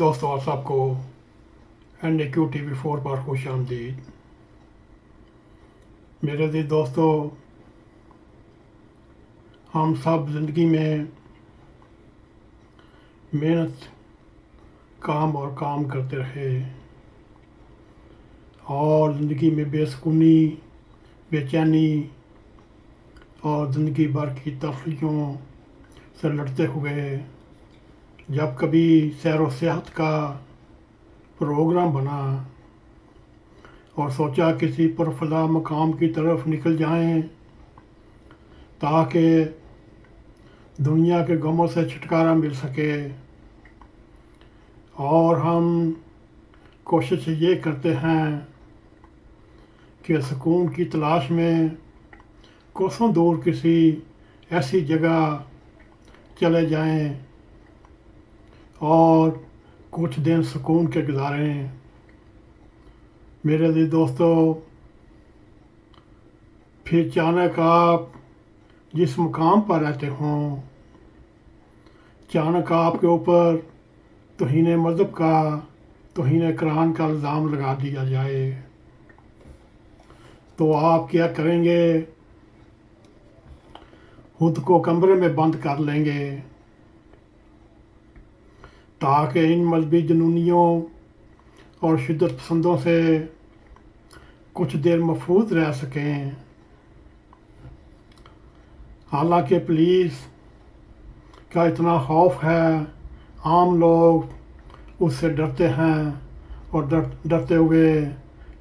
दोस्तों, आप सबको NAQ TV4 पर खुश आमदीद। मेरे अजीज दोस्तों, हम सब ज़िंदगी में मेहनत काम करते रहे और ज़िंदगी में बेसुकूनी, बेचैनी और ज़िंदगी भर की तकलीफ़ों से लड़ते हुए जब कभी सैर व सेहत का प्रोग्राम बना और सोचा किसी पुरफ़ज़ा मकाम की तरफ निकल जाएं ताकि दुनिया के गमों से छुटकारा मिल सके। और हम कोशिश ये करते हैं कि सुकून की तलाश में कोसों दूर किसी ऐसी जगह चले जाएं और कुछ दिन सुकून के गुजारें। मेरे अजीज दोस्तों, फिर अचानक आप जिस मुकाम पर रहते हों, अचानक आपके ऊपर तौहीन मज़हब का, तौहीन कुरान का इल्ज़ाम लगा दिया जाए तो आप क्या करेंगे? खुद को कमरे में बंद कर लेंगे ताकि इन मजहबी जुनूनियों और शिद्दत पसंदों से कुछ देर महफूज रह सकें। हालांकि पुलिस का इतना खौफ है, आम लोग उससे डरते हैं और डरते हुए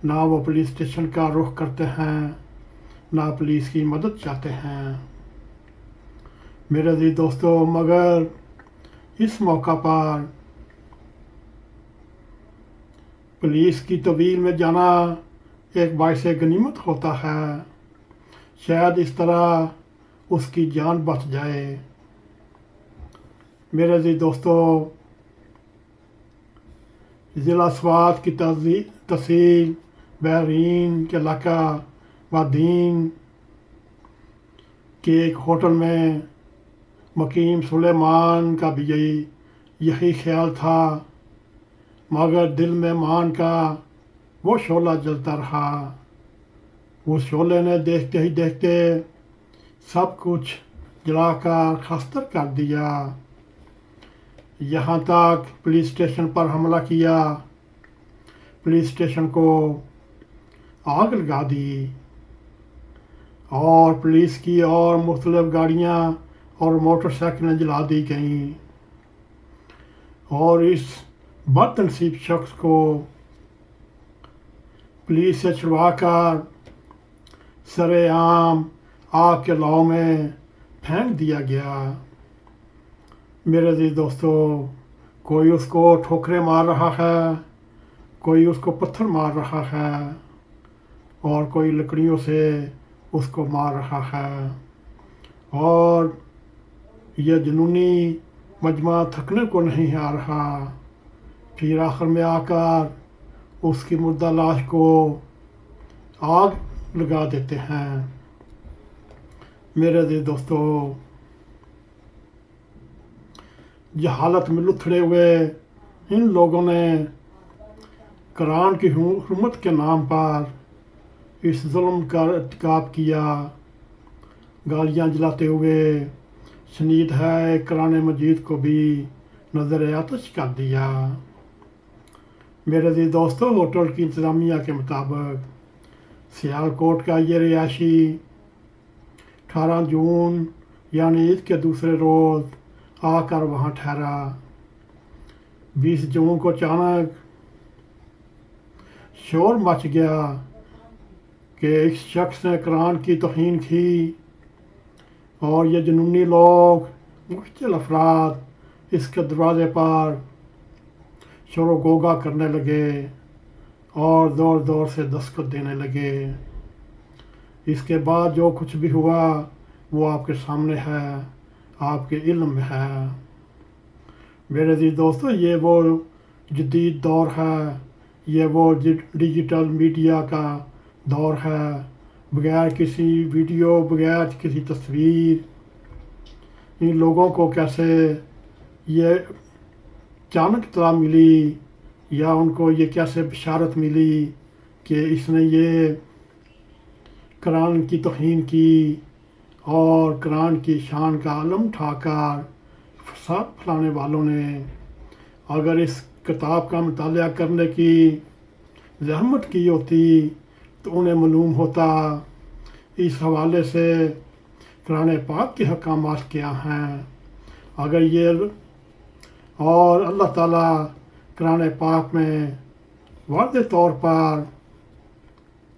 ना वो पुलिस स्टेशन का रुख करते हैं, ना पुलिस की मदद चाहते हैं। मेरे अजीज दोस्तों, मगर इस मौका पर पुलिस की तवील में जाना एक बाइस गनीमत होता है। शायद इस तरह उसकी जान बच जाए। मेरे अजीज दोस्तों, ज़िला स्वात की तहसील बहरीन के इलाका वादीन के एक होटल में मकीम सुलेमान का भी यही ख्याल था, मगर दिल में मान का वो शोला जलता रहा। उस शोले ने देखते ही देखते सब कुछ जलाकर खस्तर कर दिया। यहाँ तक पुलिस स्टेशन पर हमला किया, पुलिस स्टेशन को आग लगा दी और पुलिस की और मुख्तलिफ गाड़ियाँ और मोटरसाइकिलें जला दी गईं और इस बदनसीब शख्स को पुलिस से छुड़वाकर सरेआम आग के लौ में फेंक दिया गया। मेरे अजीज दोस्तों, कोई उसको ठोकरें मार रहा है, कोई उसको पत्थर मार रहा है और कोई लकड़ियों से उसको मार रहा है और यह जुनूनी मजमा थकने को नहीं आ रहा। फिर आखिर में आकर उसकी मुर्दा लाश को आग लगा देते हैं। मेरे अजीज दोस्तों, जहालत में लुथड़े हुए इन लोगों ने कुरान की हुर्मत के नाम पर इस जुल्म का इर्तिकाब किया। गालियाँ जलाते हुए शनीद है कुरान मजीद को भी नज़र आतिश कर दिया। मेरे अजीज दोस्तों, होटल की इंतज़ामिया के मुताबिक सियालकोट का ये रिहायशी 18 जून यानी ईद के दूसरे रोज़ आकर वहाँ ठहरा। 20 जून को अचानक शोर मच गया कि एक शख्स ने कुरान की तौहीन की और ये जुनूनी लोग, मुश्किल अफराद इसके दरवाज़े पर शोर गोगा करने लगे और ज़ोर ज़ोर से दस्तक देने लगे। इसके बाद जो कुछ भी हुआ वो आपके सामने है, आपके इल्म में है। मेरे अजीज दोस्तों, ये वो जदीद दौर है, ये वो डिजिटल मीडिया का दौर है। बगैर किसी वीडियो, बगैर किसी तस्वीर इन लोगों को कैसे ये अचानक इत्तला मिली या उनको ये कैसे बशारत मिली कि इसने ये कुरान की तौहीन की और कुरान की शान का आलम उठाकर फसाद फैलाने वालों ने अगर इस किताब का मुताला करने की ज़हमत की होती तो उन्हें मालूम होता इस हवाले से कुरान पाक के हकामात क्या हैं। अगर ये और अल्लाह ताला कुरान पाक में वाज़ेह तौर पर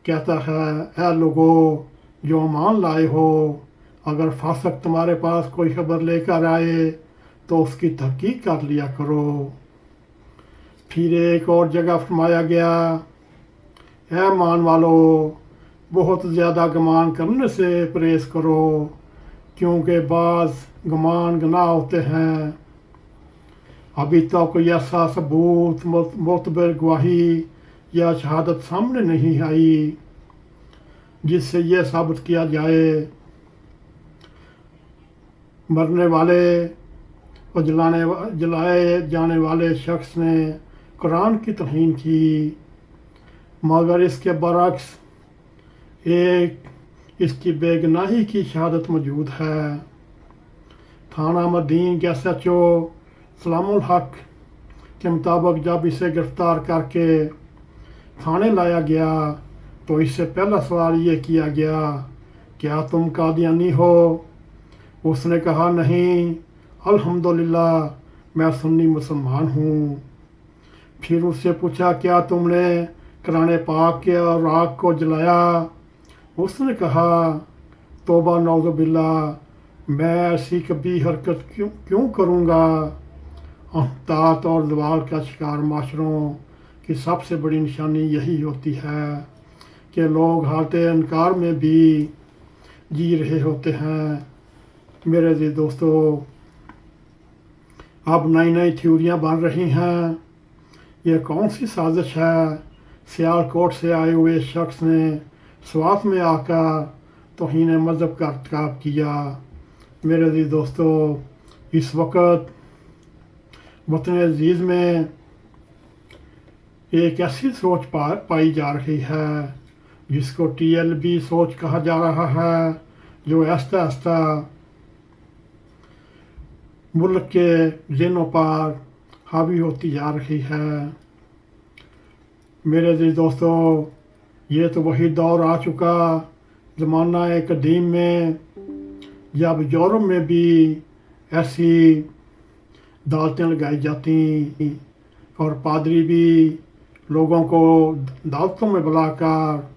कहता है, ऐ लोगों जो ईमान लाए हो, अगर फासक तुम्हारे पास कोई खबर लेकर आए तो उसकी तहकीक कर लिया करो। फिर एक और जगह फरमाया गया, ऐ ईमान वालो बहुत ज़्यादा गुमान करने से परहेज़ करो, क्योंकि बाज़ गुमान गुनाह होते हैं। अभी तक कोई ऐसा सबूत मोतबर गवाही या शहादत सामने नहीं आई जिससे यह साबित किया जाए मरने वाले और जलाए जाने वाले शख्स ने कुरान की तौहीन की, मगर इसके बरक्स एक इसकी बेगुनाही की शहादत मौजूद है। थाना मदीन के SHO सलामुल हक के मुताबिक जब इसे गिरफ़्तार करके थाने लाया गया तो इससे पहला सवाल ये किया गया, क्या तुम कादियानी हो? उसने कहा, नहीं, अल्हम्दुलिल्लाह मैं सुन्नी मुसलमान हूँ। फिर उससे पूछा, क्या तुमने कुरान पाक के औराक को जलाया? उसने कहा, तौबा नौज़ु बिल्लाह, मैं ऐसी कभी हरकत क्यों करूँगा। अहतात और ज़वाल का शिकार माशरों की सबसे बड़ी निशानी यही होती है कि लोग हालत इनकार में भी जी रहे होते हैं। मेरे अज़ीज़ दोस्तों, अब नई नई थ्योरियाँ बन रही हैं। ये कौन सी साजिश है? सियालकोट से आए हुए शख्स ने स्वात में आकर तौहीन मज़हब का irtikab किया। मेरे अज़ीज़ दोस्तों, इस वक्त वतन अज़ीज़ में एक ऐसी सोच पाई जा रही है जिसको TLB सोच कहा जा रहा है, जो आहिस्ता आहिस्ता मुल्क के ज़हनों पर हावी होती जा रही है। मेरे अज़ीज़ दोस्तों, ये तो वही दौर आ चुका ज़माना कदीम में जब यूरोप में भी ऐसी दावतें लगाई जाती और पादरी भी लोगों को दावतों में बुलाकर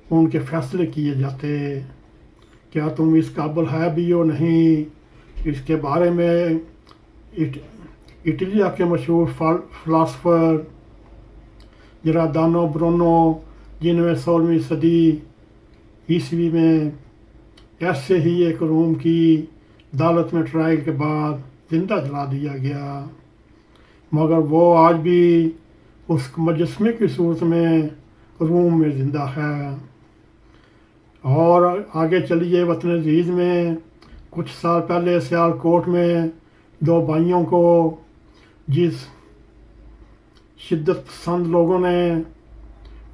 उनके फैसले किए जाते। क्या तुम इस काबिल है भी हो नहीं? इसके बारे में इटलिया के मशहूर फ़िलासफ़र जिरादानो ब्रूनो, जिन्होंने 16वीं सदी ईस्वी में ऐसे ही एक रूम की अदालत में ट्रायल के बाद जिंदा जला दिया गया, मगर वो आज भी उस मुजस्मे की सूरत में रूम में ज़िंदा है। और आगे चलिए वतन अज़ीज़ में कुछ साल पहले सियालकोट में दो भाइयों को जिस शिद्दत पसंद लोगों ने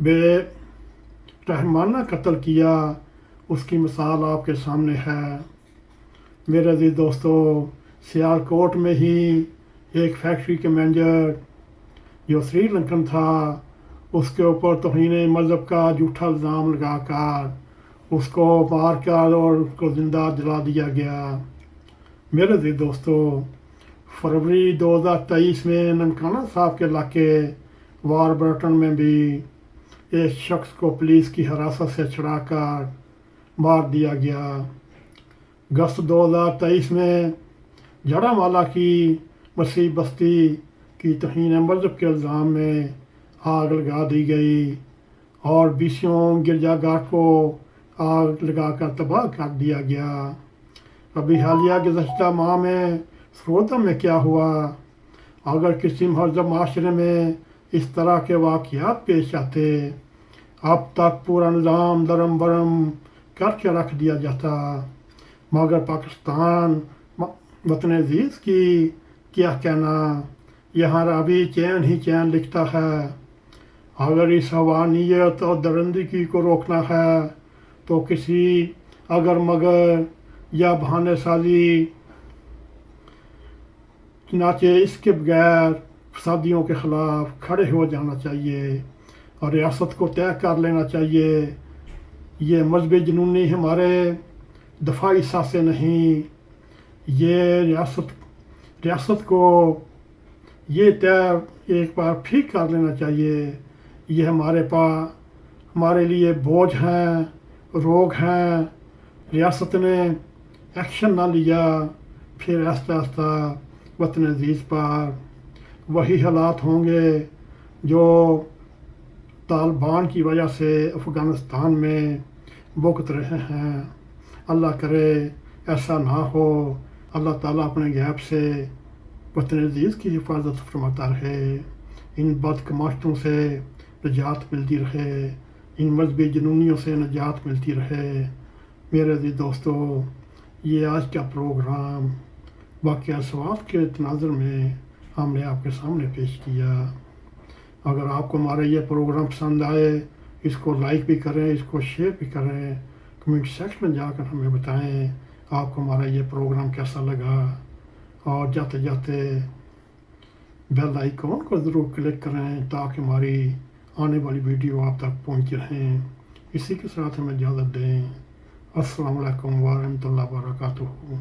बेरहमाना कत्ल किया, उसकी मिसाल आपके सामने है। मेरे अज़ीज़ दोस्तों, सियालकोट में ही एक फैक्ट्री के मैनेजर जो श्रीलंकन था, उसके ऊपर तौहीन मज़हब का झूठा इल्ज़ाम लगाकर उसको मार कर और उसको ज़िंदा जला दिया गया। मेरे अज़ीज़ दोस्तों, फरवरी 2023 में ननकाना साहब के इलाके वारबर्टन में भी एक शख्स को पुलिस की हिरासत से छुड़ाकर मार दिया गया। अगस्त 2023 में जड़ावाला की मसीह बस्ती की तौहीन मज़हब के इल्ज़ाम में आग लगा दी गई और 20 गिरजाघर को आग लगाकर तबाह कर दिया गया। अभी हालिया गुज़श्ता माह में सरोदा में क्या हुआ? अगर किसी महज़ब माशरे में इस तरह के वाक़यात पेश आते, अब तक पूरा निज़ाम दरम बरम करके रख दिया जाता, मगर पाकिस्तान वतन अज़ीज़ की क्या कहना, यहाँ रावी चैन ही चैन लिखता है। अगर इस हवानियत और दरिंदगी को रोकना है तो किसी अगर मगर या बहाने साजी, चनाचे इसके बगैर फसादियों के ख़िलाफ़ खड़े हो जाना चाहिए और रियासत को तय कर लेना चाहिए। ये मजहबी जुनूनी हमारे दफाई सासे नहीं, ये रियासत को ये तय एक बार फिर कर लेना चाहिए। ये हमारे लिए बोझ हैं, रोग हैं। रियासत ने एक्शन ना लिया, फिर आहिस्ता आहिस्ता वतन अजीज़ पर वही हालात होंगे जो तालिबान की वजह से अफ़गानिस्तान में भुगत रहे हैं। अल्लाह करे ऐसा ना हो। अल्लाह ताला अपने गैब से वतन अजीज़ की हिफाजत फरमाता रहे, इन बदकमाशतों से निजात मिलती रहे, इन मजहबी जुनूनियों से निजात मिलती रहे। मेरे अज़ीज़ दोस्तों, ये आज का प्रोग्राम वाक़या सवाब के तनाज़ुर में हमने आपके सामने पेश किया। अगर आपको हमारा ये प्रोग्राम पसंद आए, इसको लाइक भी करें, इसको शेयर भी करें, कमेंट सेक्शन में जाकर हमें बताएं आपको हमारा ये प्रोग्राम कैसा लगा। और जाते जाते बेल आइकॉन को ज़रूर क्लिक करें ताकि हमारी आने वाली वीडियो आप तक पहुंच रहें। इसी के साथ हमें इजाज़त दें। अस्सलामु अलैकुम व रहमतुल्लाहि व बरकातुहू।